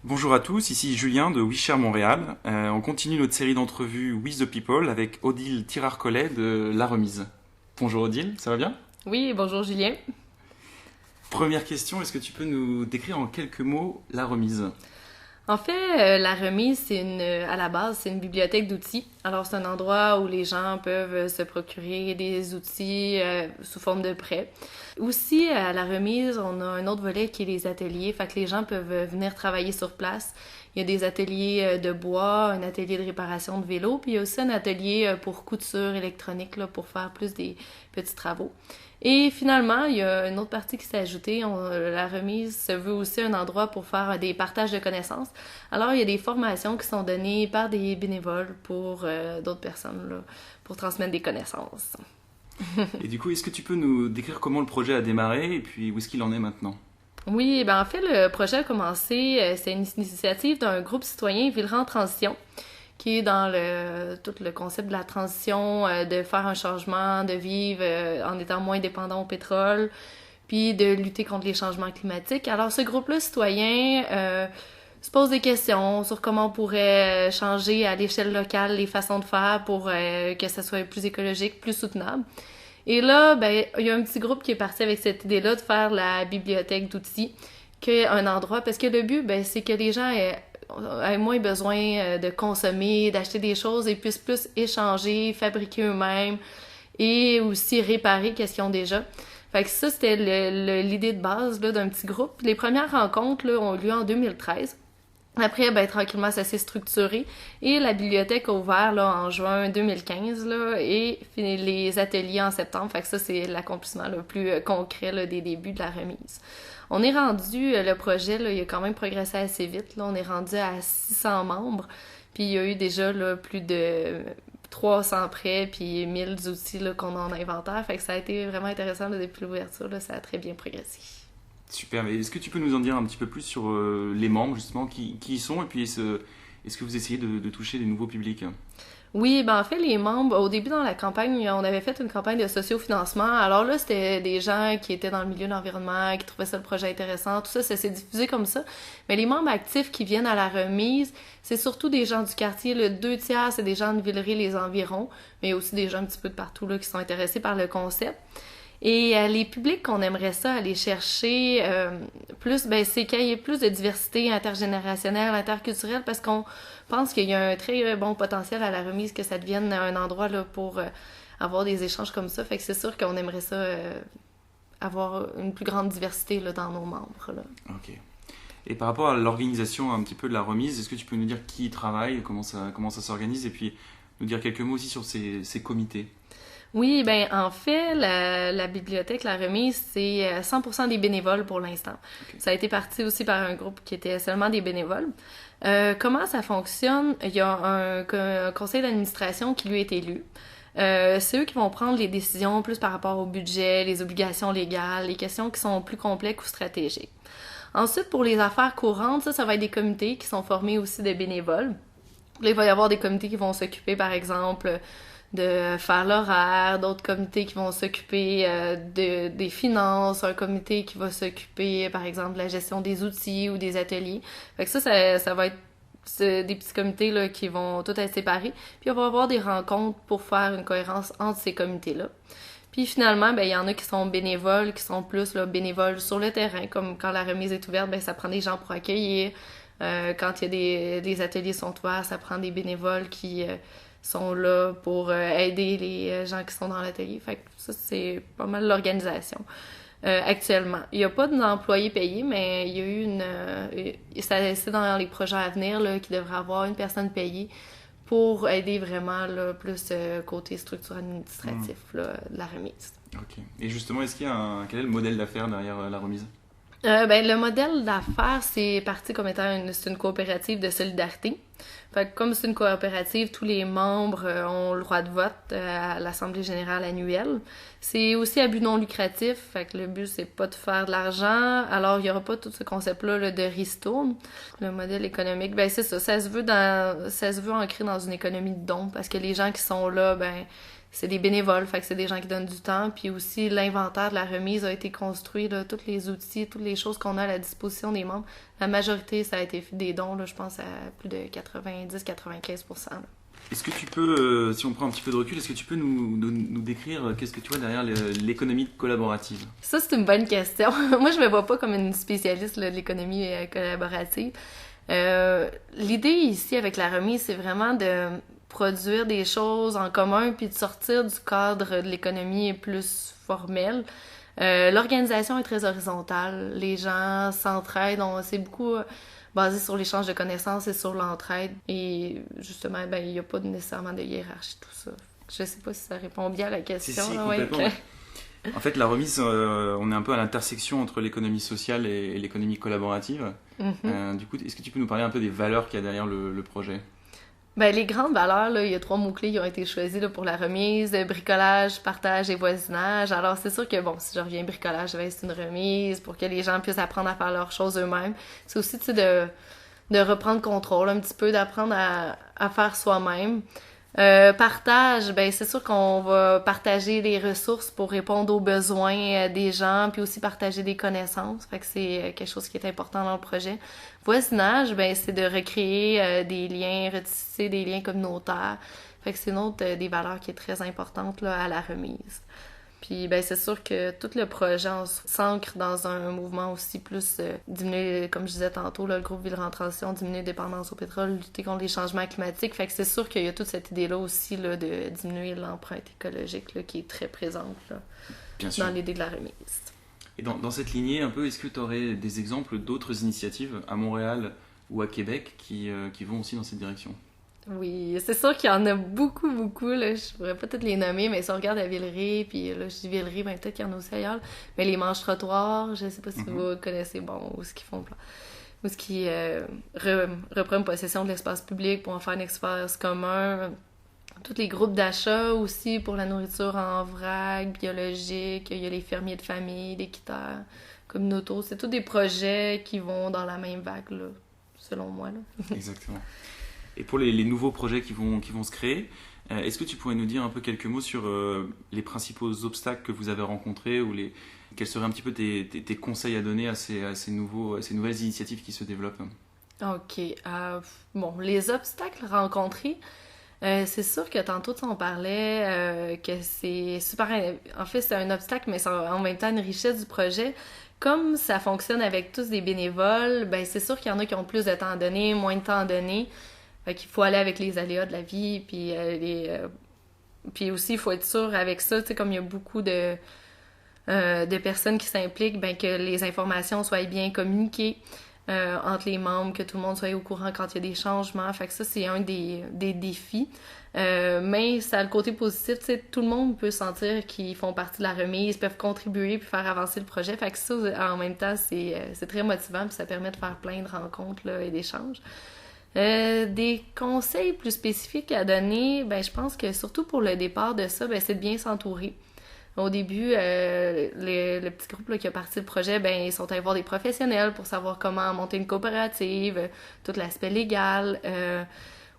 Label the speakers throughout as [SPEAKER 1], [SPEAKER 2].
[SPEAKER 1] Bonjour à tous, ici Julien de WeShare Montréal. On continue notre série d'entrevues With the People avec Odile Tirard-Collet de La Remise. Bonjour Odile, ça va bien?
[SPEAKER 2] Oui, bonjour Julien.
[SPEAKER 1] Première question, est-ce que tu peux nous décrire en quelques mots La Remise?
[SPEAKER 2] En fait, la remise, à la base, c'est une bibliothèque d'outils. Alors, c'est un endroit où les gens peuvent se procurer des outils sous forme de prêt. Aussi, à la remise, on a un autre volet qui est les ateliers. Fait que les gens peuvent venir travailler sur place. Il y a des ateliers de bois, un atelier de réparation de vélo, puis il y a aussi un atelier pour couture électronique, là, pour faire plus des petits travaux. Et finalement, il y a une autre partie qui s'est ajoutée. La remise se veut aussi un endroit pour faire des partages de connaissances. Alors, il y a des formations qui sont données par des bénévoles pour d'autres personnes, là, pour transmettre des connaissances.
[SPEAKER 1] Et du coup, est-ce que tu peux nous décrire comment le projet a démarré et puis où est-ce qu'il en est maintenant?
[SPEAKER 2] Oui, ben en fait, le projet a commencé, c'est une initiative d'un groupe citoyen Villeray en transition, qui est dans tout le concept de la transition, de faire un changement, de vivre en étant moins dépendant au pétrole, puis de lutter contre les changements climatiques. Alors, ce groupe-là citoyen se pose des questions sur comment on pourrait changer à l'échelle locale les façons de faire pour que ça soit plus écologique, plus soutenable. Et là, ben, il y a un petit groupe qui est parti avec cette idée-là de faire la bibliothèque d'outils, qu'un endroit, parce que le but, ben, c'est que les gens aient moins besoin de consommer, d'acheter des choses et puissent plus échanger, fabriquer eux-mêmes et aussi réparer qu'est-ce qu'ils ont déjà. Fait que ça, c'était l'idée de base là, d'un petit groupe. Les premières rencontres là, ont eu lieu en 2013. Après, ben, tranquillement, ça s'est structuré et la bibliothèque a ouvert là, en juin 2015 là, et fini les ateliers en septembre. Fait que ça, c'est l'accomplissement le plus concret là, des débuts de la remise. On est rendu, le projet, là, il a quand même progressé assez vite. Là. On est rendu à 600 membres. Puis il y a eu déjà là, plus de 300 prêts, puis 1000 outils là, qu'on a en inventaire. Fait que ça a été vraiment intéressant là, depuis l'ouverture. Là, ça a très bien progressé.
[SPEAKER 1] Super, mais est-ce que tu peux nous en dire un petit peu plus sur les membres justement, qui y sont et puis est-ce que vous essayez de toucher des nouveaux publics?
[SPEAKER 2] Oui, ben en fait, les membres, au début dans la campagne, on avait fait une campagne de sociofinancement. Alors là, c'était des gens qui étaient dans le milieu de l'environnement, qui trouvaient ça le projet intéressant, tout ça, ça s'est diffusé comme ça. Mais les membres actifs qui viennent à la remise, c'est surtout des gens du quartier. Le 2 tiers, c'est des gens de Villeray, les environs, mais aussi des gens un petit peu de partout là, qui sont intéressés par le concept. Et les publics qu'on aimerait ça aller chercher plus, ben c'est qu'il y ait plus de diversité intergénérationnelle, interculturelle, parce qu'on pense qu'il y a un très bon potentiel à la remise que ça devienne un endroit là, pour avoir des échanges comme ça. Fait que c'est sûr qu'on aimerait ça avoir une plus grande diversité là, dans nos membres. Là.
[SPEAKER 1] Ok. Et par rapport à l'organisation un petit peu de la remise, est-ce que tu peux nous dire qui y travaille, comment ça s'organise et puis nous dire quelques mots aussi sur ces comités?
[SPEAKER 2] Oui, ben en fait, la bibliothèque, la remise, c'est 100% des bénévoles pour l'instant.
[SPEAKER 1] Ok.
[SPEAKER 2] Ça a été parti aussi par un groupe qui était seulement des bénévoles. Comment ça fonctionne? Il y a un conseil d'administration qui lui est élu. C'est eux qui vont prendre les décisions plus par rapport au budget, les obligations légales, les questions qui sont plus complexes ou stratégiques. Ensuite, pour les affaires courantes, ça va être des comités qui sont formés aussi de bénévoles. Là, il va y avoir des comités qui vont s'occuper, par exemple, de faire l'horaire, d'autres comités qui vont s'occuper des finances, un comité qui va s'occuper, par exemple, de la gestion des outils ou des ateliers. Fait que ça va être des petits comités là, qui vont tout être séparés. Puis on va avoir des rencontres pour faire une cohérence entre ces comités-là. Puis finalement, ben il y en a qui sont bénévoles, qui sont plus là, bénévoles sur le terrain, comme quand la remise est ouverte, ben ça prend des gens pour accueillir. Quand il y a des ateliers sont ouverts, ça prend des bénévoles qui sont là pour aider les gens qui sont dans l'atelier. Fait que ça, c'est pas mal l'organisation actuellement. Il n'y a pas d'employés payés, mais il y a eu c'est dans les projets à venir là, qu'il devrait avoir une personne payée pour aider vraiment là, plus côté structure administrative là, de la remise.
[SPEAKER 1] Ok. Et justement, quel est le modèle d'affaires derrière la remise?
[SPEAKER 2] Ben, le modèle d'affaires, c'est parti comme étant c'est une coopérative de solidarité. Fait que comme c'est une coopérative, tous les membres ont le droit de vote à l'Assemblée générale annuelle. C'est aussi à but non lucratif, fait que le but, c'est pas de faire de l'argent. Alors, il n'y aura pas tout ce concept-là là, de ristourne. Le modèle économique, ben c'est ça. Ça se veut ancrer dans une économie de dons, parce que les gens qui sont là, ben c'est des bénévoles, fait que c'est des gens qui donnent du temps. Puis aussi, l'inventaire de la remise a été construit, là, tous les outils, toutes les choses qu'on a à la disposition des membres. La majorité, ça a été fait des dons, là, je pense à plus de 90-95%. Là.
[SPEAKER 1] Est-ce que tu peux, si on prend un petit peu de recul, est-ce que tu peux nous décrire qu'est-ce que tu vois derrière l'économie collaborative?
[SPEAKER 2] Ça, c'est une bonne question. Moi, je me vois pas comme une spécialiste là, de l'économie collaborative. L'idée ici avec la remise, c'est vraiment de produire des choses en commun puis de sortir du cadre de l'économie plus formelle. L'organisation est très horizontale. Les gens s'entraident. C'est beaucoup basé sur l'échange de connaissances et sur l'entraide. Et justement, il n'y a pas nécessairement de hiérarchie, tout ça. Je sais pas si ça répond bien à la question.
[SPEAKER 1] Si,
[SPEAKER 2] là,
[SPEAKER 1] complètement.
[SPEAKER 2] ouais.
[SPEAKER 1] En fait, la remise, on est un peu à l'intersection entre l'économie sociale et l'économie collaborative. Du coup, est-ce que tu peux nous parler un peu des valeurs qu'il y a derrière le projet?
[SPEAKER 2] Les grandes valeurs, là, il y a 3 mots-clés qui ont été choisis là, pour la remise, bricolage, partage et voisinage. Alors, c'est sûr que, si je reviens bricolage, c'est une remise pour que les gens puissent apprendre à faire leurs choses eux-mêmes. C'est aussi, de reprendre contrôle un petit peu, d'apprendre à faire soi-même. Partage, c'est sûr qu'on va partager les ressources pour répondre aux besoins des gens, puis aussi partager des connaissances. Fait que c'est quelque chose qui est important dans le projet. Voisinage, c'est de recréer des liens, retisser des liens communautaires. Fait que c'est une autre des valeurs qui est très importante là, à la remise. Puis c'est sûr que tout le projet s'ancre dans un mouvement aussi plus diminuer, comme je disais tantôt, là, le groupe Villeray en transition, diminuer la dépendance au pétrole, lutter contre les changements climatiques. Fait que c'est sûr qu'il y a toute cette idée-là aussi là, de diminuer l'empreinte écologique là, qui est très présente là, dans l'idée de la remise.
[SPEAKER 1] Et dans cette lignée, un peu, est-ce que tu aurais des exemples d'autres initiatives à Montréal ou à Québec qui vont aussi dans cette direction?
[SPEAKER 2] Oui, c'est sûr qu'il y en a beaucoup, beaucoup. Là. Je pourrais pas toutes les nommer, mais si on regarde à Villeray, puis là, je dis Villeray, peut-être qu'il y en a aussi ailleurs. Mais les manches-trottoirs, je sais pas si vous connaissez, où ce qu'ils font, où ce qu'ils reprennent possession de l'espace public pour en faire un espace commun. Tous les groupes d'achat aussi pour la nourriture en vrac, biologique. Il y a les fermiers de famille, les quitteurs communautaux. C'est tous des projets qui vont dans la même vague, là, selon moi. Là.
[SPEAKER 1] Exactement. Et pour les nouveaux projets qui vont se créer, est-ce que tu pourrais nous dire un peu quelques mots sur les principaux obstacles que vous avez rencontrés ou quels seraient un petit peu tes conseils à donner à ces nouvelles initiatives qui se développent?
[SPEAKER 2] OK. Les obstacles rencontrés, c'est sûr que tantôt, on parlait que c'est super... En fait, c'est un obstacle, mais c'est en même temps une richesse du projet. Comme ça fonctionne avec tous des bénévoles, c'est sûr qu'il y en a qui ont plus de temps à donner, moins de temps à donner. Fait qu'il faut aller avec les aléas de la vie, puis puis aussi, il faut être sûr avec ça, tu sais, comme il y a beaucoup de personnes qui s'impliquent, que les informations soient bien communiquées entre les membres, que tout le monde soit au courant quand il y a des changements. Fait que ça, c'est un des défis. Mais ça a le côté positif, tu sais, tout le monde peut sentir qu'ils font partie de la remise, peuvent contribuer puis faire avancer le projet. Fait que ça, en même temps, c'est très motivant, puis ça permet de faire plein de rencontres là, et d'échanges. Des conseils plus spécifiques à donner, je pense que surtout pour le départ de ça, c'est de bien s'entourer. Au début, le petit groupe là, qui a parti le projet, ils sont allés voir des professionnels pour savoir comment monter une coopérative, tout l'aspect légal.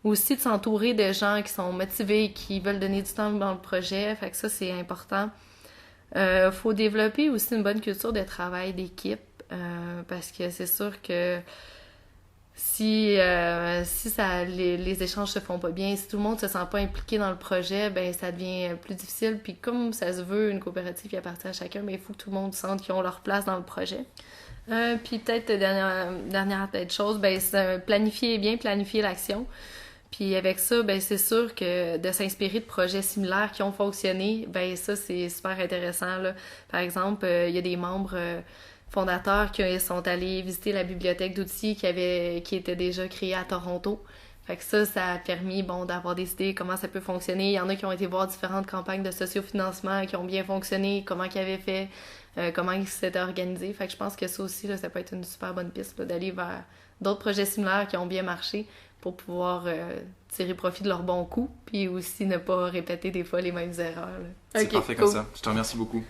[SPEAKER 2] Aussi de s'entourer de gens qui sont motivés, qui veulent donner du temps dans le projet. Fait que ça, c'est important. Faut développer aussi une bonne culture de travail d'équipe, parce que c'est sûr que si les échanges se font pas bien, si tout le monde se sent pas impliqué dans le projet, ça devient plus difficile. Puis comme ça se veut, une coopérative qui appartient à chacun, il faut que tout le monde sente qu'ils ont leur place dans le projet. Puis peut-être dernière chose, c'est bien planifier l'action. Puis avec ça, c'est sûr que de s'inspirer de projets similaires qui ont fonctionné, ça c'est super intéressant là. Par exemple, il y a des membres fondateurs qui sont allés visiter la bibliothèque d'outils qui était déjà créée à Toronto. Fait que ça a permis d'avoir des idées comment ça peut fonctionner. Il y en a qui ont été voir différentes campagnes de sociofinancement qui ont bien fonctionné, comment ils avaient fait, comment ils s'étaient organisés. Fait que je pense que ça aussi, là, ça peut être une super bonne piste là, d'aller vers d'autres projets similaires qui ont bien marché pour pouvoir tirer profit de leurs bons coups, puis aussi ne pas répéter des fois les mêmes erreurs. Là.
[SPEAKER 1] C'est parfait cool. Comme ça. Je te remercie beaucoup.